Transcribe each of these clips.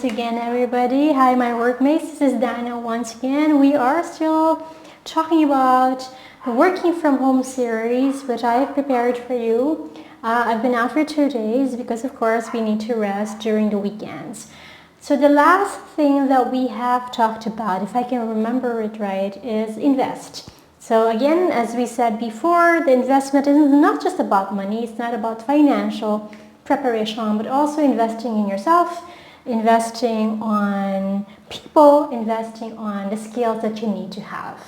again, everybody. Hi, my workmates. This is Dana once again. We are still talking about the Working from Home series, which I have prepared for you. I've been out for 2 days because, of course, we need to rest during the weekends. So the last thing that we have talked about, if I can remember it right, is invest. So again, as we said before, the investment is not just about money. It's not about financial preparation, but also investing in yourself, investing on people, investing on the skills that you need to have.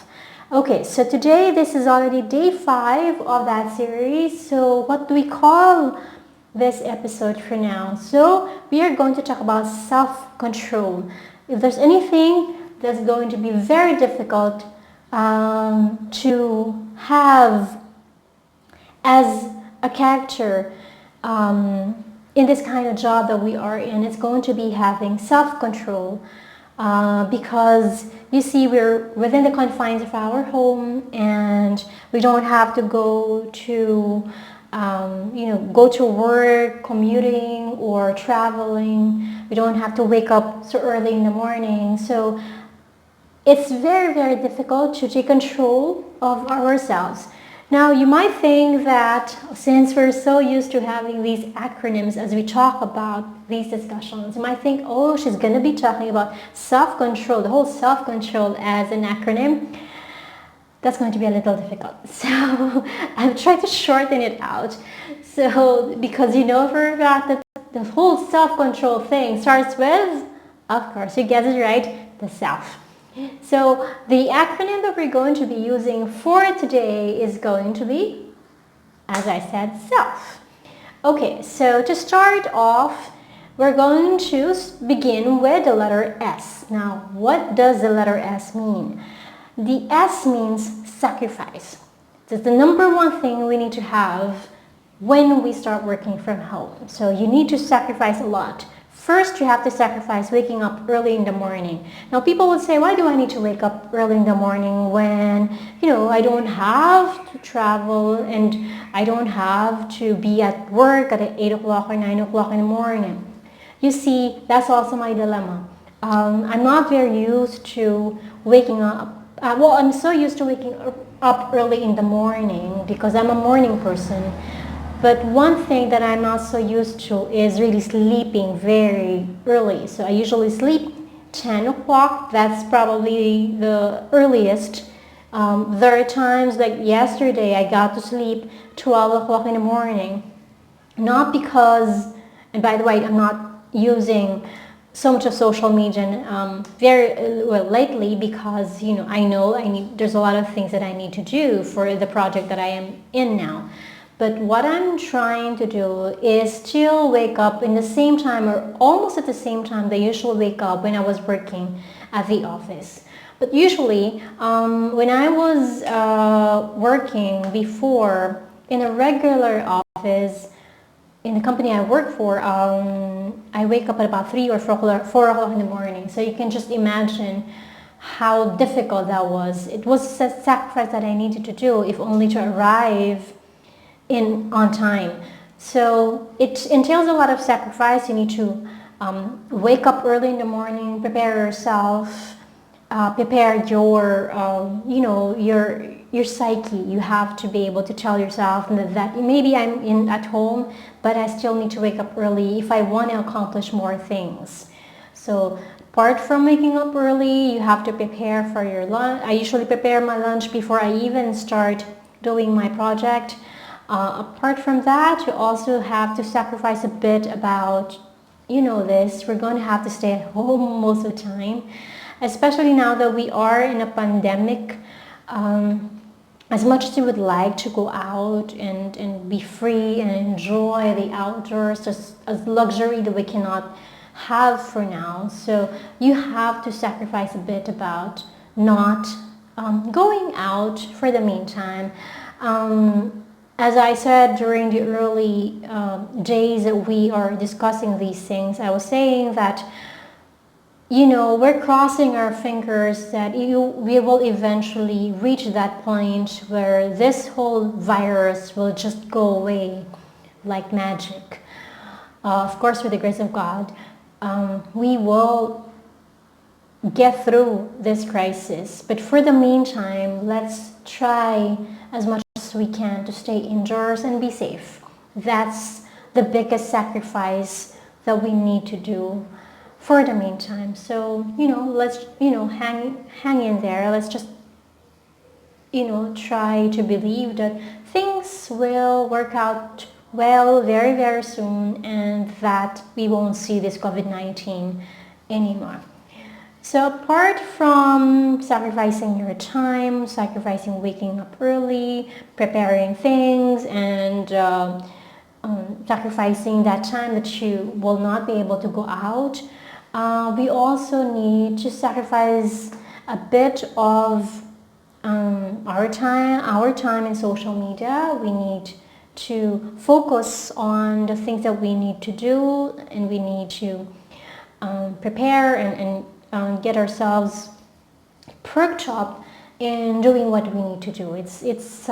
Okay, so today this is already day 5 of that series. So what do we call this episode for now? So we are going to talk about self-control. If there's anything that's going to be very difficult to have as a character in this kind of job that we are in, it's going to be having self-control because you see, we're within the confines of our home and we don't have to go to go to work, commuting or traveling. We don't have to wake up so early in the morning. So it's very, very difficult to take control of ourselves. Now, you might think that since we're so used to having these acronyms as we talk about these discussions, you might think, oh, she's going to be talking about self-control, the whole self-control as an acronym. That's going to be a little difficult. So I've tried to shorten it out. So because you know for a fact that the whole self-control thing starts with, of course, you guessed it right, the self. So the acronym that we're going to be using for today is going to be, as I said, self. Okay, so to start off, we're going to begin with the letter S. Now, what does the letter S mean? The S means sacrifice. That's the number one thing we need to have when we start working from home. So you need to sacrifice a lot. First, you have to sacrifice waking up early in the morning. Now, people would say, why do I need to wake up early in the morning when, I don't have to travel and I don't have to be at work at 8 o'clock or 9 o'clock in the morning? You see, that's also my dilemma. I'm not very used to waking up. I'm so used to waking up early in the morning because I'm a morning person. But one thing that I'm not so used to is really sleeping very early. So I usually sleep 10 o'clock. That's probably the earliest. There are times like yesterday I got to sleep 12 o'clock in the morning. Not because, and by the way, I'm not using so much of social media very well lately because, there's a lot of things that I need to do for the project that I am in now. But what I'm trying to do is still wake up in the same time or almost at the same time that I usually wake up when I was working at the office. But usually when I was working before in a regular office in the company I work for, I wake up at about 3 or 4 o'clock in the morning. So you can just imagine how difficult that was. It was a sacrifice that I needed to do if only to arrive on time. So it entails a lot of sacrifice. You need to wake up early in the morning, prepare yourself, prepare your your psyche. You have to be able to tell yourself that maybe I'm at home, but I still need to wake up early if I want to accomplish more things. So apart from waking up early, you have to prepare for your lunch. I usually prepare my lunch before I even start doing my project. Apart from that, you also have to sacrifice a bit about, we're going to have to stay at home most of the time, especially now that we are in a pandemic. As much as you would like to go out and be free and enjoy the outdoors as luxury that we cannot have for now. So you have to sacrifice a bit about not going out for the meantime. As I said during the early days that we are discussing these things, I was saying that, we're crossing our fingers that we will eventually reach that point where this whole virus will just go away like magic. Of course, with the grace of God. we will get through this crisis. But for the meantime, let's try as much as we can to stay indoors and be safe. That's the biggest sacrifice that we need to do for the meantime. So, let's, hang in there. Let's just, try to believe that things will work out well very, very soon, and that we won't see this COVID-19 anymore. So apart from sacrificing your time, sacrificing waking up early, preparing things, and sacrificing that time that you will not be able to go out, we also need to sacrifice a bit of our time in social media. We need to focus on the things that we need to do, and we need to prepare and get ourselves perked up in doing what we need to do. It's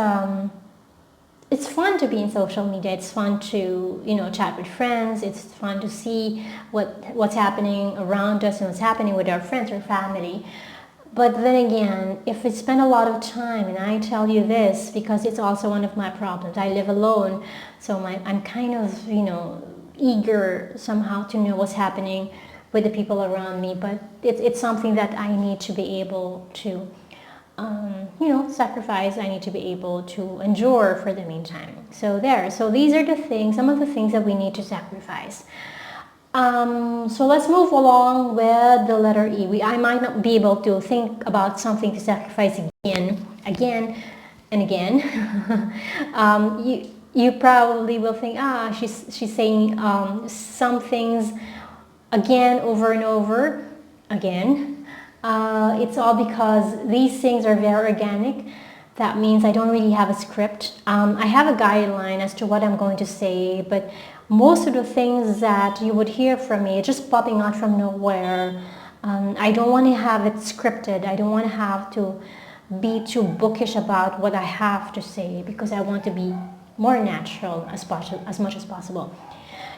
fun to be in social media. It's fun to chat with friends. It's fun to see what's happening around us and what's happening with our friends or family. But then again, if we spend a lot of time, and I tell you this because it's also one of my problems. I live alone, so I'm kind of eager somehow to know what's happening with the people around me. But it's something that I need to be able to sacrifice. I need to be able to endure for the meantime. So these are some of the things that we need to sacrifice. So let's move along with the letter E. I might not be able to think about something to sacrifice again and again. You probably will think, she's saying some things again, over and over again. It's all because these things are very organic. That means I don't really have a script. I have a guideline as to what I'm going to say, but most of the things that you would hear from me are just popping out from nowhere. I don't want to have it scripted. I don't want to have to be too bookish about what I have to say, because I want to be more natural as much as possible.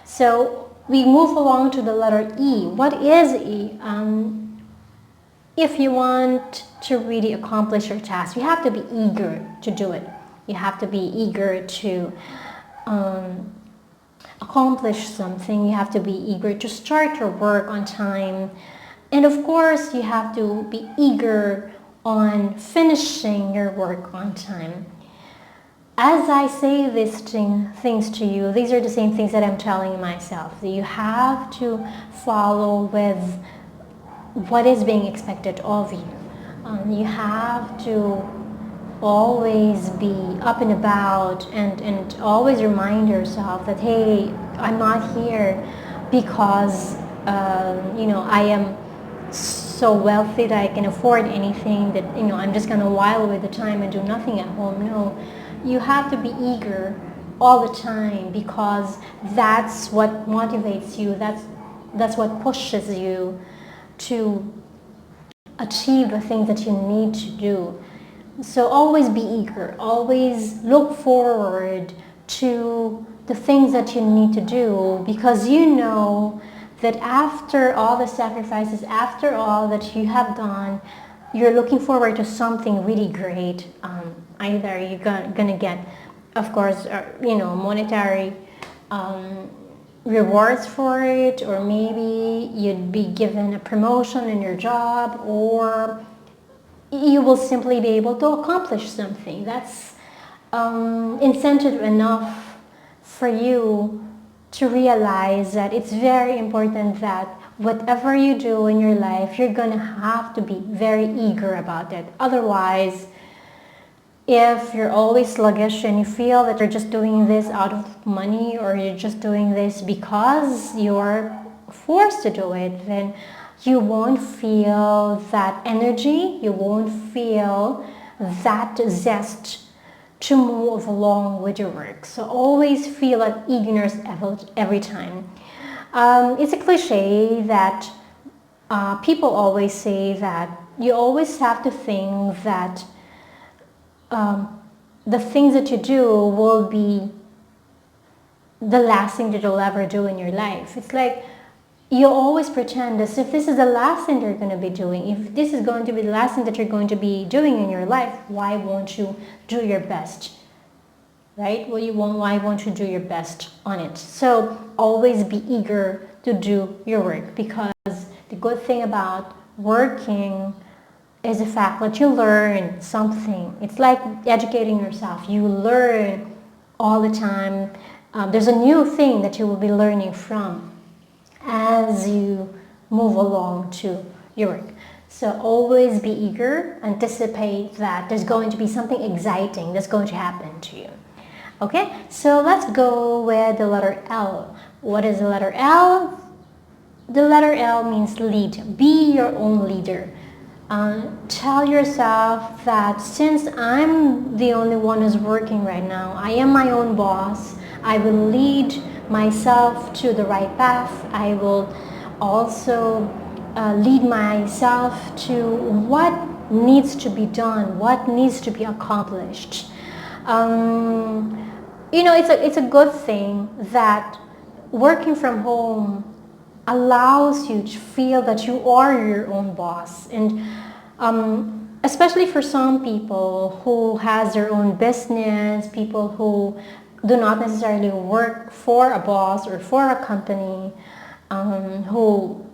So we move along to the letter E. What is E? If you want to really accomplish your task, you have to be eager to do it. You have to be eager to accomplish something. You have to be eager to start your work on time. And of course, you have to be eager on finishing your work on time. As I say these things to you, these are the same things that I'm telling myself. That you have to follow with what is being expected of you. You have to always be up and about, and always remind yourself that, hey, I'm not here because I am so wealthy that I can afford anything, that I'm just going to while away the time and do nothing at home. No, you have to be eager all the time, because that's what motivates you. That's what pushes you to achieve the things that you need to do. So always be eager. Always look forward to the things that you need to do, because you know that after all the sacrifices, after all that you have done, you're looking forward to something really great. Either you're gonna get, of course, monetary rewards for it, or maybe you'd be given a promotion in your job, or you will simply be able to accomplish something. That's incentive enough for you to realize that it's very important that whatever you do in your life, you're gonna have to be very eager about it. Otherwise, if you're always sluggish and you feel that you're just doing this out of money, or you're just doing this because you're forced to do it, then you won't feel that energy, you won't feel that zest to move along with your work. So always feel that eagerness every time. It's a cliche that people always say, that you always have to think that the things that you do will be the last thing that you'll ever do in your life. It's like you always pretend as if this is the last thing you're going to be doing. If this is going to be the last thing that you're going to be doing in your life, why won't you do your best? Right? Why won't you do your best on it? So always be eager to do your work, because the good thing about working is the fact that you learn something. It's like educating yourself. You learn all the time. There's a new thing that you will be learning from as you move along to your work. So always be eager, anticipate that there's going to be something exciting that's going to happen to you. Okay, so let's go with the letter L. What is the letter L? The letter L means lead. Be your own leader. Tell yourself that since I'm the only one who's working right now, I am my own boss. I will lead myself to the right path. I will also lead myself to what needs to be done, what needs to be accomplished. It's a good thing that working from home allows you to feel that you are your own boss. And especially for some people who has their own business, people who do not necessarily work for a boss or for a company, who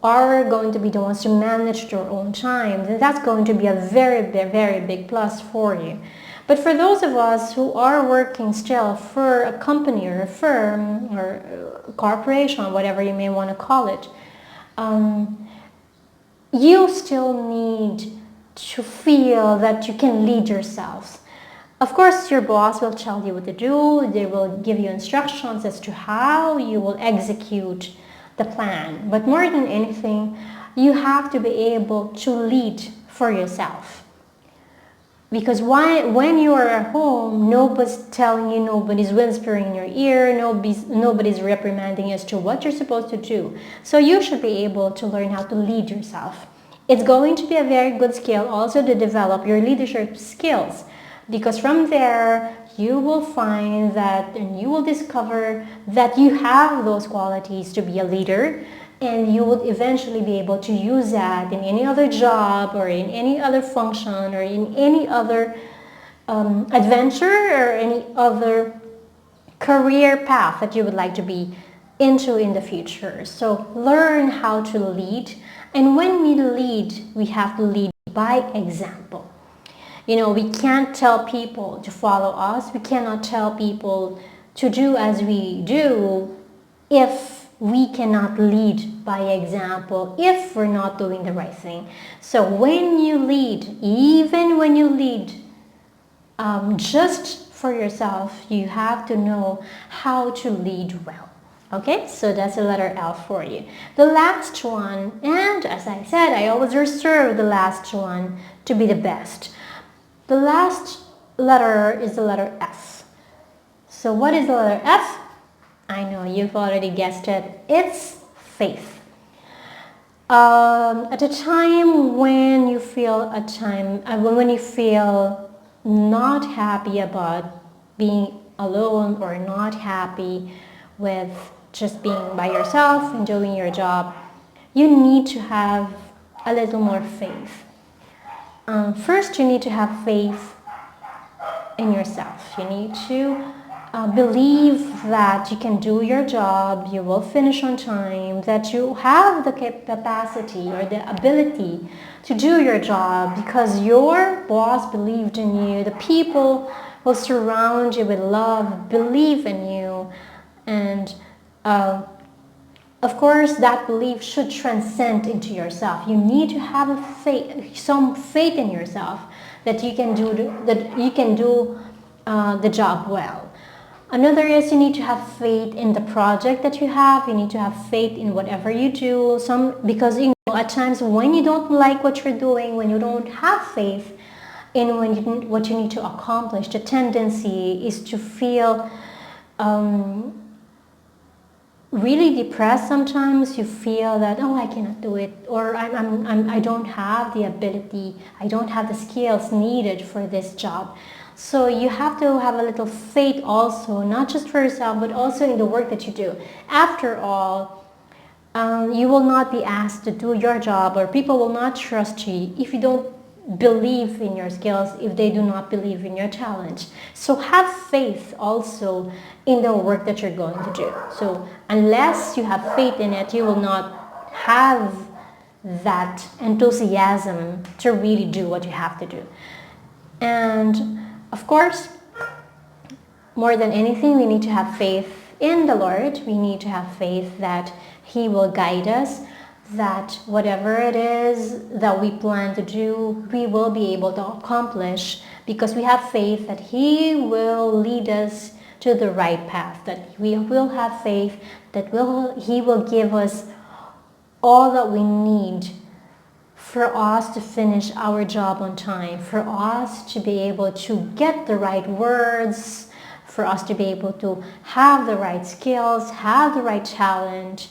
are going to be the ones to manage their own time, then that's going to be a very, very big plus for you. But for those of us who are working still for a company or a firm or a corporation, whatever you may want to call it, you still need to feel that you can lead yourselves. Of course, your boss will tell you what to do. They will give you instructions as to how you will execute the plan. But more than anything, you have to be able to lead for yourself. Because when you are at home, nobody's telling you, nobody's whispering in your ear, nobody's reprimanding you as to what you're supposed to do. So you should be able to learn how to lead yourself. It's going to be a very good skill also to develop your leadership skills, because from there you will find that and you will discover that you have those qualities to be a leader, and you would eventually be able to use that in any other job or in any other function or in any other adventure or any other career path that you would like to be into in the future. So learn how to lead, and when we lead, we have to lead by example. We can't tell people to follow us. We cannot tell people to do as we do if we cannot lead by example, if we're not doing the right thing. So when you lead, even when you lead just for yourself, you have to know how to lead well. Okay, so that's the letter L for you. The last one, and as I said, I always reserve the last one to be the best. The last letter is the letter F. So what is the letter F? I know you've already guessed it. It's faith. At a time when you feel when you feel not happy about being alone or not happy with just being by yourself and doing your job, you need to have a little more faith. First, you need to have faith in yourself. You need to believe that you can do your job, you will finish on time, that you have the capacity or the ability to do your job because your boss believed in you, the people who surround you with love believe in you, and of course that belief should transcend into yourself. You need to have some faith in yourself that you can do the job well. Another is you need to have faith in the project that you have. You need to have faith in whatever you do. Because at times when you don't like what you're doing, when you don't have faith in what you need to accomplish, the tendency is to feel really depressed. Sometimes you feel that, I cannot do it, or I don't have the ability, I don't have the skills needed for this job. So you have to have a little faith also, not just for yourself, but also in the work that you do. After all, You will not be asked to do your job, or people will not trust you if you don't believe in your skills, if they do not believe in your talent. So have faith also in the work that you're going to do. So unless you have faith in it, you will not have that enthusiasm to really do what you have to do. And of course, more than anything, we need to have faith in the Lord. We need to have faith that He will guide us, that whatever it is that we plan to do, we will be able to accomplish, because we have faith that He will lead us to the right path, that we will have faith that He will give us all that we need for us to finish our job on time, for us to be able to get the right words, for us to be able to have the right skills, have the right talent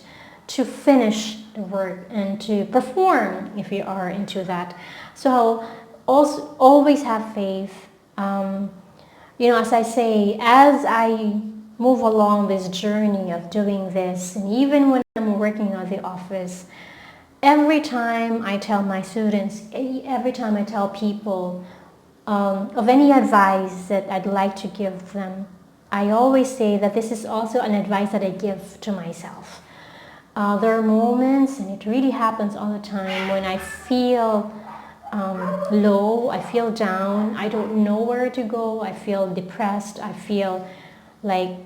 to finish the work and to perform if we are into that. So also always have faith. As I say, as I move along this journey of doing this, and even when I'm working at the office, every time I tell my students, every time I tell people of any advice that I'd like to give them, I always say that this is also an advice that I give to myself. There are moments, and it really happens all the time, when I feel low, I feel down, I don't know where to go, I feel depressed, I feel like,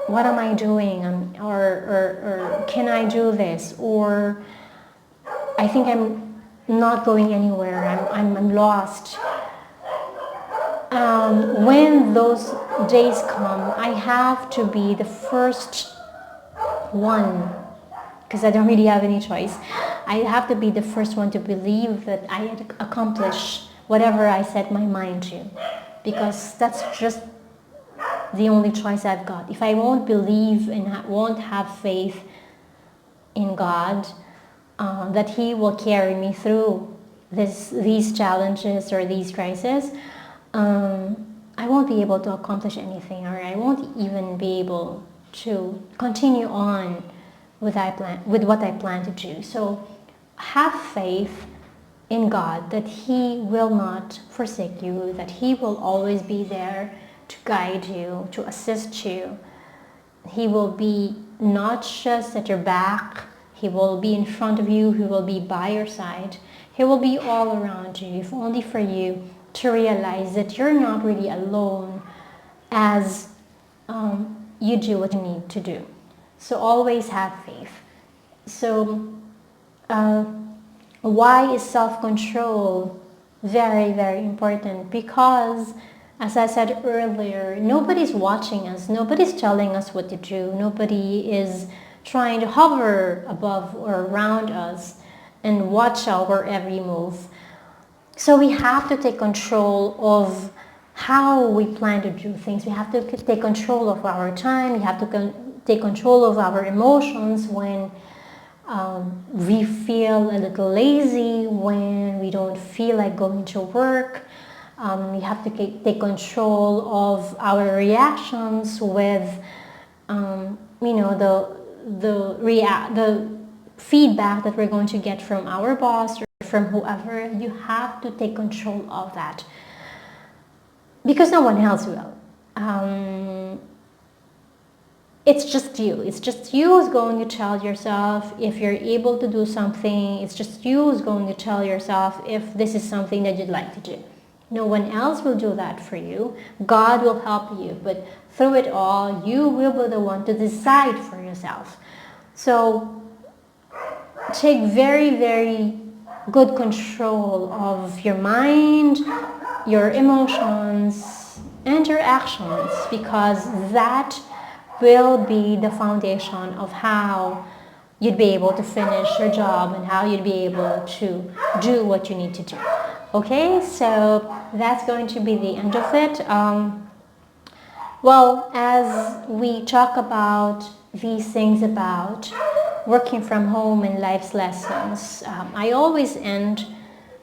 what am I doing? Or can I do this? Or I think I'm not going anywhere, I'm lost. When those days come, I have to be the first one, because I don't really have any choice. I have to be the first one to believe that I had accomplished whatever I set my mind to, because that's just the only choice I've got. If I won't believe and won't have faith in God, that He will carry me through these challenges or these crises, I won't be able to accomplish anything, or I won't even be able to continue on with what I plan to do. So have faith in God that He will not forsake you, that He will always be there to guide you, to assist you. He will be not just at your back, He will be in front of you, He will be by your side. He will be all around you, if only for you to realize that you're not really alone as you do what you need to do. So always have faith. So why is self-control very, very important? Because, as I said earlier, nobody's watching us, nobody's telling us what to do, nobody is trying to hover above or around us and watch our every move. So we have to take control of how we plan to do things. We have to take control of our time. We have to take control of our emotions when we feel a little lazy, when we don't feel like going to work. We have to take control of our reactions with, the feedback that we're going to get from our boss or from whoever. You have to take control of that, because no one else will. It's just you. It's just you who's going to tell yourself if you're able to do something. It's just you who's going to tell yourself if this is something that you'd like to do. No one else will do that for you. God will help you, but through it all, you will be the one to decide for yourself. So take very, very good control of your mind, your emotions, and your actions, because that will be the foundation of how you'd be able to finish your job and how you'd be able to do what you need to do. Okay, so that's going to be the end of it. Well, as we talk about these things about working from home and life's lessons, I always end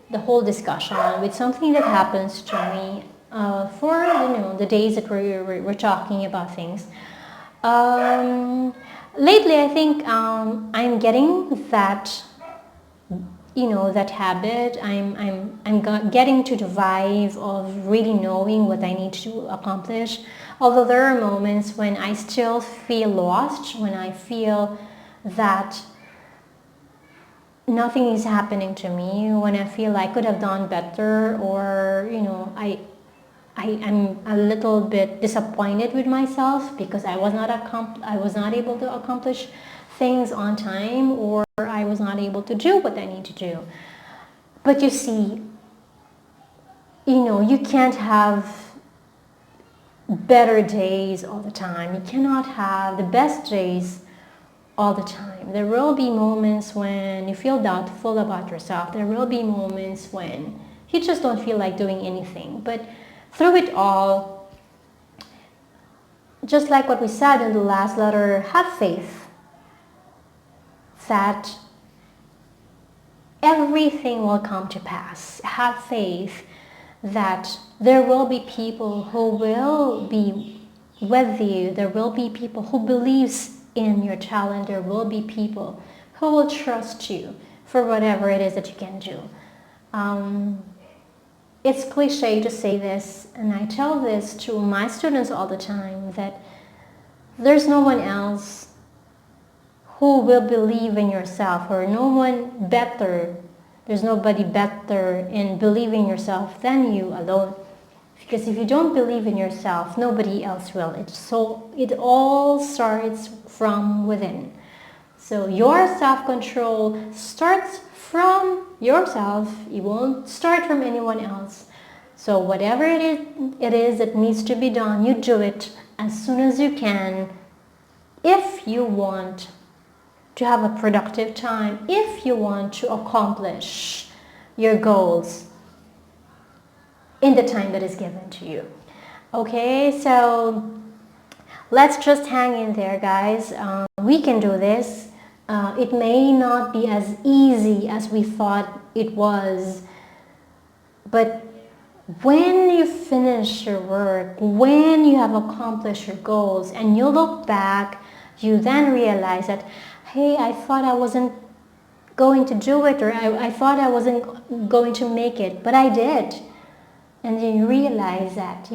the whole discussion with something that happens to me for the days that we're talking about things. lately I think I'm getting that, that habit. I'm getting to the vibe of really knowing what I need to accomplish. Although there are moments when I still feel lost, when I feel that nothing is happening to me, when I feel I could have done better, or I'm a little bit disappointed with myself because I was not able to accomplish things on time, or I was not able to do what I need to do. But you see, you can't have better days all the time. You cannot have the best days all the time. There will be moments when you feel doubtful about yourself. There will be moments when you just don't feel like doing anything. But through it all, just like what we said in the last letter, have faith that everything will come to pass. Have faith that there will be people who will be with you. There will be people who believes in your talent. There will be people who will trust you for whatever it is that you can do. It's cliche to say this, and I tell this to my students all the time, that there's no one else who will believe in yourself, or no one better. There's nobody better in believing in yourself than you alone. Because if you don't believe in yourself, nobody else will. It all starts from within. So your self-control starts from yourself. It won't start from anyone else. So whatever it is that needs to be done, you do it as soon as you can. If you want to have a productive time, if you want to accomplish your goals in the time that is given to you. Okay, so let's just hang in there, guys. We can do this. It may not be as easy as we thought it was, but when you finish your work, when you have accomplished your goals, and you look back, you then realize that, hey, I thought I wasn't going to do it, or I thought I wasn't going to make it, but I did. And then you realize that,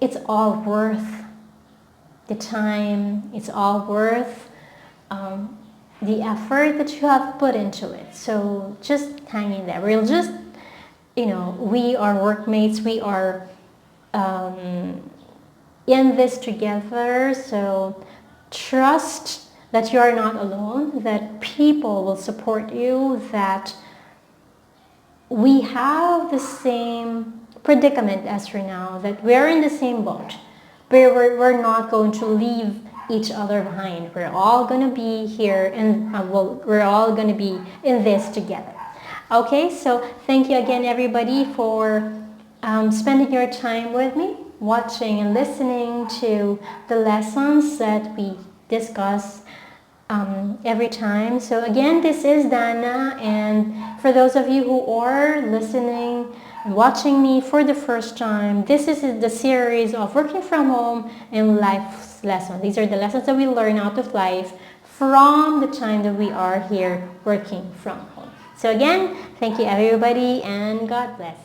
it's all worth the time, it's all worth the effort that you have put into it. So just hang in there. We'll just, we are workmates, we are in this together, so trust that you are not alone, that people will support you, that we have the same predicament as for now, that we're in the same boat. We're not going to leave each other behind. We're all going to be here, and we're all going to be in this together. Okay, so thank you again, everybody, for spending your time with me, watching and listening to the lessons that we discuss every time. So again, this is Dana, and for those of you who are listening and watching me for the first time, this is the series of working from home and life lessons. These are the lessons that we learn out of life from the time that we are here working from home. So again, thank you everybody, and God bless.